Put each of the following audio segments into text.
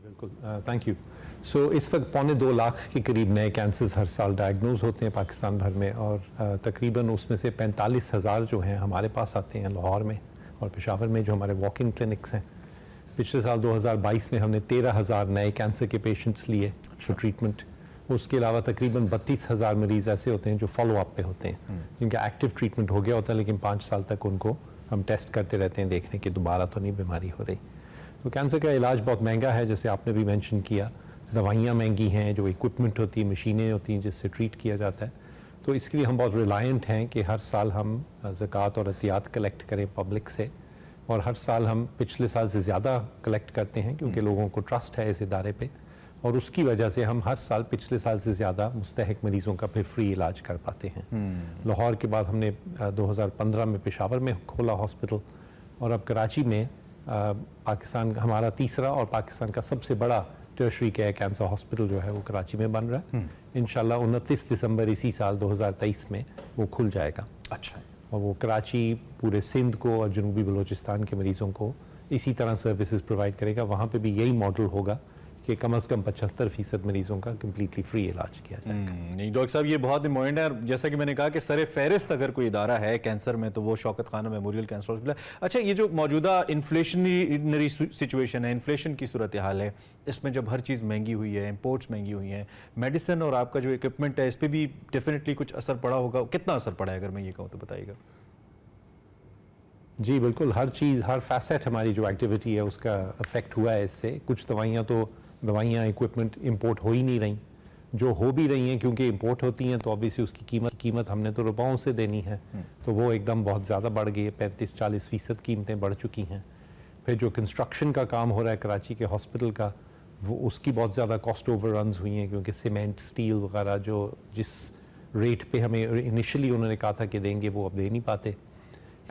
बिल्कुल, thank you. सो इस वक्त 2.25 लाख के करीब नए कैंसर्स हर साल डायग्नोज होते हैं पाकिस्तान भर में, और तकरीबन उसमें से 45,000 जो हैं हमारे पास आते हैं लाहौर में और पेशावर में, जो हमारे वॉक इन क्लिनिक्स हैं। पिछले साल 2022 में हमने 13,000 नए कैंसर के पेशेंट्स लिए जो ट्रीटमेंट। उसके अलावा तकरीबन 32,000 मरीज़ ऐसे होते हैं जो फॉलो अप पे होते हैं, जिनका एक्टिव ट्रीटमेंट हो गया होता है, लेकिन 5 साल तक उनको हम टेस्ट करते रहते हैं देखने की दोबारा तो नहीं बीमारी हो रही। तो कैंसर का इलाज बहुत महंगा है, जैसे आपने भी मेंशन किया। दवाइयाँ महंगी हैं, जो इक्विपमेंट होती है, मशीनें होती हैं जिससे ट्रीट किया जाता है। तो इसके लिए हम बहुत रिलायंट हैं कि हर साल हम ज़कात और अतियात कलेक्ट करें पब्लिक से, और हर साल हम पिछले साल से ज़्यादा कलेक्ट करते हैं क्योंकि लोगों को ट्रस्ट है इस इदारे पे, और उसकी वजह से हम हर साल पिछले साल से ज़्यादा मुस्तहक मरीज़ों का फिर फ्री इलाज कर पाते हैं। लाहौर के बाद हमने 2015 में पेशावर में खोला हॉस्पिटल, और अब कराची में पाकिस्तान हमारा तीसरा और पाकिस्तान का सबसे बड़ा टर्शरी केयर कैंसर हॉस्पिटल जो है वो कराची में बन रहा है। इंशाल्लाह 29 दिसंबर इसी साल 2023 में वो खुल जाएगा। अच्छा। और वो कराची, पूरे सिंध को और जनूबी बलूचिस्तान के मरीज़ों को इसी तरह सर्विसेज प्रोवाइड करेगा। वहाँ पे भी यही मॉडल होगा कि कम से कम 75% मरीज़ों का कम्प्लीटली फ्री इलाज किया जाएगा। नहीं डॉक्टर साहब, ये बहुत इंपॉर्टेंट है, और जैसा कि मैंने कहा कि सर फहरिस्त अगर कोई इदारा है कैंसर में तो वो शौकत खाना मेमोरियल कैंसर हॉस्पिटल है। अच्छा, ये जो मौजूदा इन्फ्लेशनरी सिचुएशन है, इन्फ्लेशन की सूरत हाल है, इसमें जब हर चीज़ महंगी हुई है, इम्पोर्ट्स महंगी हुई हैं, मेडिसिन और आपका जो इक्विपमेंट है, इस पर भी डेफिनेटली कुछ असर पड़ा होगा। कितना असर पड़ा है अगर मैं ये कहूँ तो बताइएगा। जी बिल्कुल, हर चीज़, हर फैसेट हमारी जो एक्टिविटी है उसका अफेक्ट हुआ है इससे। कुछ दवाइयाँ इक्विपमेंट इंपोर्ट हो ही नहीं रही, जो हो भी रही हैं क्योंकि इंपोर्ट होती हैं तो ऑब्वियसली उसकी कीमत हमने तो रुपयों से देनी है, तो वो एकदम बहुत ज़्यादा बढ़ गई है। 35-40% कीमतें बढ़ चुकी हैं। फिर जो कंस्ट्रक्शन का काम हो रहा है कराची के हॉस्पिटल का, वो उसकी बहुत ज़्यादा कॉस्ट ओवररन्स हुई हैं, क्योंकि सीमेंट, स्टील वगैरह जो जिस रेट पे हमें इनिशियली उन्होंने कहा था कि देंगे, वो अब दे नहीं पाते।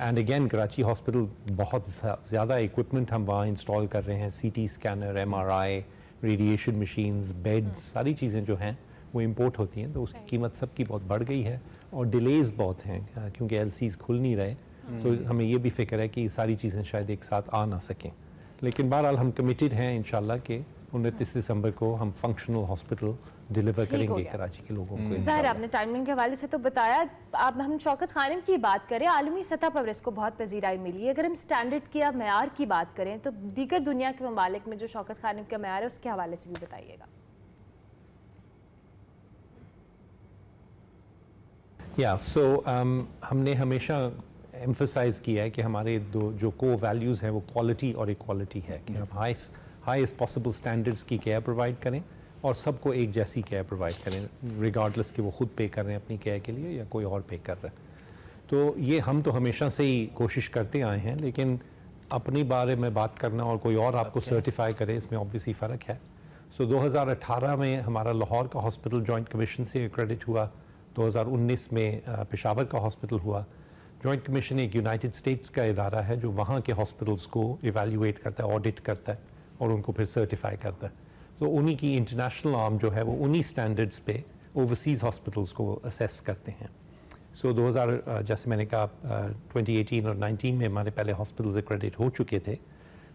एंड अगेन कराची हॉस्पिटल बहुत ज़्यादा इक्विपमेंट हम वहाँ इंस्टॉल कर रहे हैं, CT scanner, MRI, radiation machines, beds, सारी चीज़ें जो हैं वो इंपोर्ट होती हैं, तो उसकी कीमत सबकी बहुत बढ़ गई है। और डिलेज़ बहुत हैं क्योंकि LCs खुल नहीं रहे, तो हमें ये भी फिक्र है कि सारी चीज़ें शायद एक साथ आ ना सकें। लेकिन बहरहाल हम कमिटेड हैं इंशाल्लाह कि 29 दिसंबर को हम फंक्शनल हॉस्पिटल डिलीवर करेंगे कराची के लोगों को। ज़ाहिर आपने टाइमिंग के हवाले से तो बताया। अब हम शौकत खानम की बात करें, आलमी सतह पर इसको बहुत पजीराई मिली है। अगर हम स्टैंडर्ड की या मेयार की बात करें तो दीगर दुनिया के ममालिक में जो शौकत खानम का मेयार है उसके हवाले से भी बताइएगा। हमने हमेशा एम्फसाइज़ किया है कि हमारे दो जो को वैल्यूज़ हैं वो क्वालिटी और इक्वालिटी है, कि हम हाईएस्ट पॉसिबल स्टैंडर्ड्स की केयर प्रोवाइड करें और सबको एक जैसी केयर प्रोवाइड करें, रिगार्डलेस कि वो खुद पे कर रहे हैं अपनी केयर के लिए या कोई और पे कर रहा है। तो ये हम तो हमेशा से ही कोशिश करते आए हैं, लेकिन अपने बारे में बात करना और कोई और आपको सर्टिफाई करे, इसमें ऑब्वियसली फ़र्क है। 2018 में हमारा लाहौर का हॉस्पिटल जॉइंट कमीशन से क्रेडिट हुआ, 2019 में पेशावर का हॉस्पिटल हुआ। जॉइंट कमीशन एक यूनाइटेड स्टेट्स का इदारा है जो वहाँ के हॉस्पिटल्स को इवैल्यूएट करता है, ऑडिट करता है और उनको फिर सर्टिफाई करता है। तो उन्हीं की इंटरनेशनल आर्म जो है वो उन्हीं स्टैंडर्ड्स पे ओवरसीज़ हॉस्पिटल्स को असेस करते हैं। 2000 जैसे मैंने कहा 2018 और 19 में हमारे पहले हॉस्पिटल्स एक्रेडिट हो चुके थे,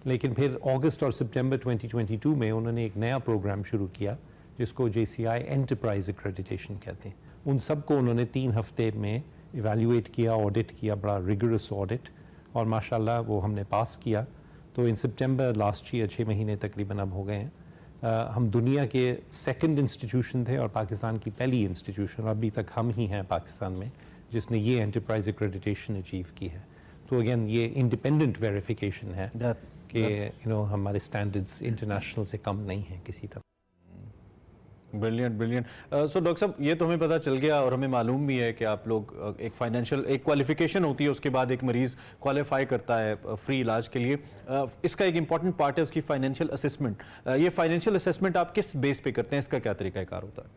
लेकिन फिर अगस्त और सितंबर 2022 में उन्होंने एक नया प्रोग्राम शुरू किया जिसको JCI एंटरप्राइज एक्रेडिटेशन कहते हैं। उन सबको उन्होंने 3 हफ्ते में इवैल्यूएट किया, ऑडिट किया, बड़ा रिगरस ऑडिट, और माशाल्लाह वो हमने पास किया। तो इन सितंबर लास्ट ईयर 6 महीने तकरीबन अब हो गए हैं, हम दुनिया के सेकंड इंस्टीट्यूशन थे और पाकिस्तान की पहली इंस्टीट्यूशन, अभी तक हम ही हैं पाकिस्तान में जिसने ये एंटरप्राइज एक्रेडिटेशन अचीव की है। तो अगेन ये इंडिपेंडेंट वेरिफिकेशन है कि हमारे स्टैंडर्ड्स इंटरनेशनल से कम नहीं हैं किसी तरह। Brilliant brilliant. सो डॉक्टर साहब, ये तो हमें पता चल गया और हमें मालूम भी है कि आप लोग एक फाइनेंशियल एक क्वालिफिकेशन होती है, उसके बाद एक मरीज़ क्वालिफाई करता है फ्री इलाज के लिए। इसका एक इंपॉर्टेंट पार्ट है उसकी फाइनेंशियल असेसमेंट। ये फाइनेंशियल असेसमेंट आप किस बेस पे करते हैं, इसका क्या तरीक़ाकार होता है?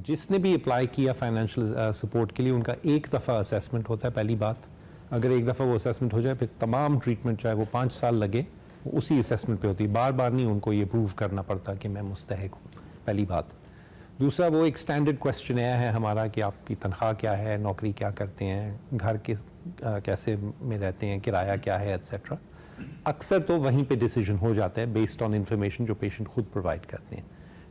जिसने भी अप्लाई किया फाइनेंशियल सपोर्ट के लिए उनका एक दफ़ा असेसमेंट होता है। पहली बात, अगर एक दफ़ा वो असेसमेंट हो जाए फिर तमाम ट्रीटमेंट चाहे वो 5 साल लगे वो उसी असेसमेंट पे होती है। बार बार नहीं उनको ये प्रूव करना पड़ता कि मैं मुस्तहिक हूँ, पहली बात। दूसरा, वो एक स्टैंडर्ड क्वेश्चनेयर है हमारा कि आपकी तनख्वाह क्या है, नौकरी क्या करते हैं, घर के कैसे में रहते हैं, किराया क्या है, एट्सेट्रा। अक्सर तो वहीं पे डिसीजन हो जाता है बेस्ड ऑन इंफॉर्मेशन जो पेशेंट खुद प्रोवाइड करते हैं।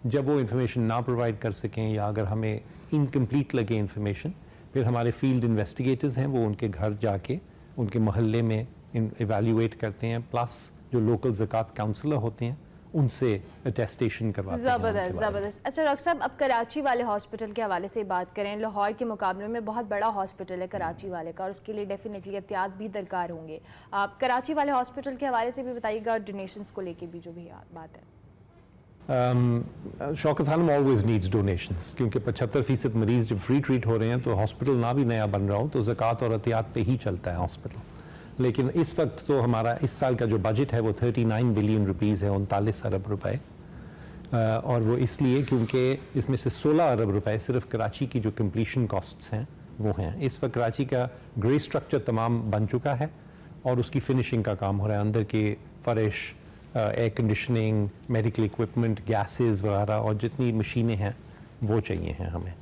जब वो इंफॉर्मेशन ना प्रोवाइड कर सकें या अगर हमें इनकम्प्लीट लगे इंफॉर्मेशन, फिर हमारे फील्ड इन्वेस्टिगेटर्स हैं वो उनके घर जाके उनके मोहल्ले में इवैल्यूएट करते हैं, प्लस जो लोकल ज़कात काउंसलर होते हैं उनसे अटेस्टेशन करवाते हैं। ज़बरदस्त ज़बरदस्त। अच्छा डॉक्टर साहब, अब कराची वाले हॉस्पिटल के हवाले से बात करें, लाहौर के मुकाबले में बहुत बड़ा हॉस्पिटल है कराची वाले का और उसके लिए डेफिनेटली एहतियात भी दरकार होंगे। आप कराची वाले हॉस्पिटल के हवाले से भी बताइएगा और डोनेशंस को लेके भी जो भी बात है। Shaukat Khanum always needs donations, क्योंकि 75% मरीज जब फ्री ट्रीट हो रहे हैं तो हॉस्पिटल ना भी नया बन रहा हो तो ज़कात और एहतियात पे ही चलता है हॉस्पिटल। लेकिन इस वक्त तो हमारा इस साल का जो बजट है वो 39 बिलियन रुपीज़ है, 39 अरब रुपए, और वो इसलिए क्योंकि इसमें से 16 अरब रुपए सिर्फ कराची की जो कंप्लीशन कॉस्ट्स हैं वो हैं। इस वक्त कराची का ग्रे स्ट्रक्चर तमाम बन चुका है और उसकी फिनिशिंग का काम हो रहा है। अंदर के फर्श, air conditioning, medical equipment, gases वगैरह और जितनी मशीनें हैं वो चाहिए हैं हमें।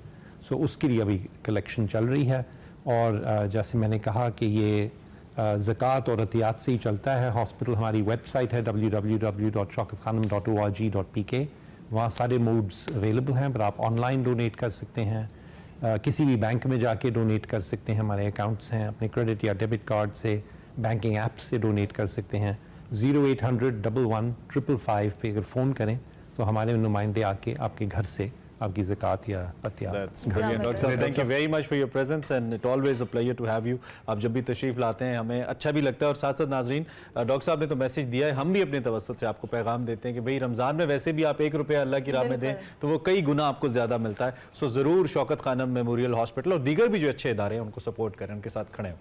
सो उसके लिए अभी कलेक्शन चल रही है और जैसे मैंने कहा कि ये ज़कात और एहतियात से ही चलता है हॉस्पिटल। हमारी वेबसाइट है www.shaukatkhanum.org.pk, वहाँ सारे मोड्स अवेलेबल हैं, पर आप ऑनलाइन डोनेट कर सकते हैं, किसी भी बैंक में जाके डोनेट कर सकते हैं, हमारे अकाउंट्स हैं, अपने क्रेडिट या डेबिट कार्ड से, बैंकिंग ऐप से डोनेट कर सकते हैं। 0800 11 555 पे अगर फ़ोन करें तो हमारे नुमाइंदे आके आपके घर से आपकी ज़कात या एहतियात That's brilliant, Dr. Saeed. Thank you very much for your presence and it always a pleasure to have you. आप जब भी तशरीफ लाते हैं हमें अच्छा भी लगता है। और साथ साथ नाजरीन, डॉक्टर साहब ने तो मैसेज दिया है, हम भी अपने तवज्जुह से आपको पैगाम देते हैं कि भाई रमज़ान में वैसे भी आप 1 रुपया अल्लाह की राह में दें तो वो कई गुना आपको ज़्यादा मिलता है। सो ज़रूर शौकत खानम मेमोरियल हॉस्पिटल और दीगर भी जो अच्छे इदारे हैं उनको सपोर्ट करें, उनके साथ खड़े हों।